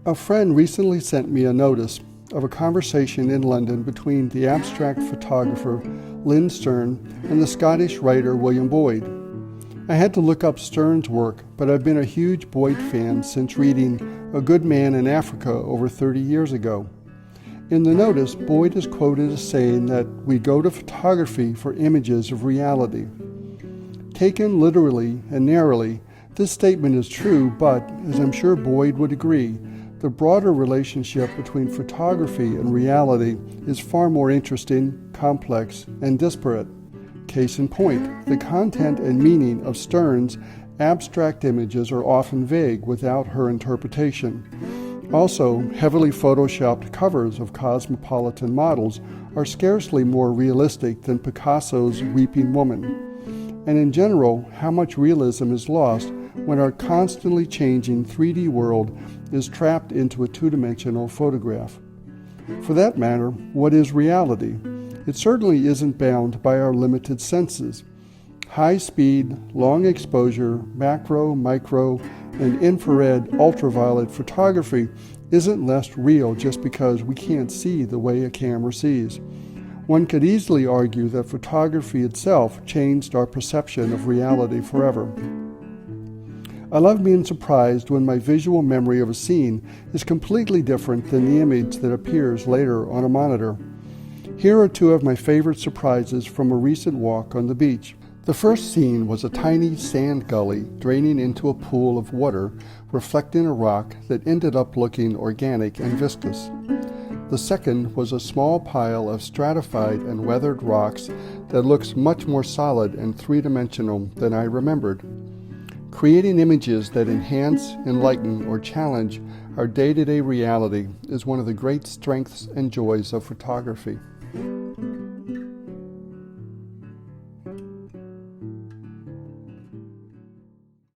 A friend recently sent me a notice of a conversation in London between the abstract photographer Lynn Stern and the Scottish writer William Boyd. I had to look up Stern's work, but I've been a huge Boyd fan since reading A Good Man in Africa over 30 years ago. In the notice, Boyd is quoted as saying that we go to photography for images of reality. Taken literally and narrowly, this statement is true, but, as I'm sure Boyd would agree, the broader relationship between photography and reality is far more interesting, complex, and disparate. Case in point, the content and meaning of Stern's abstract images are often vague without her interpretation. Also, heavily photoshopped covers of cosmopolitan models are scarcely more realistic than Picasso's Weeping Woman. And in general, how much realism is lost when our constantly changing 3D world is trapped into a two-dimensional photograph. For that matter, what is reality? It certainly isn't bound by our limited senses. High speed, long exposure, macro, micro, and infrared ultraviolet photography isn't less real just because we can't see the way a camera sees. One could easily argue that photography itself changed our perception of reality forever. I love being surprised when my visual memory of a scene is completely different than the image that appears later on a monitor. Here are two of my favorite surprises from a recent walk on the beach. The first scene was a tiny sand gully draining into a pool of water, reflecting a rock that ended up looking organic and viscous. The second was a small pile of stratified and weathered rocks that looks much more solid and three-dimensional than I remembered. Creating images that enhance, enlighten, or challenge our day-to-day reality is one of the great strengths and joys of photography.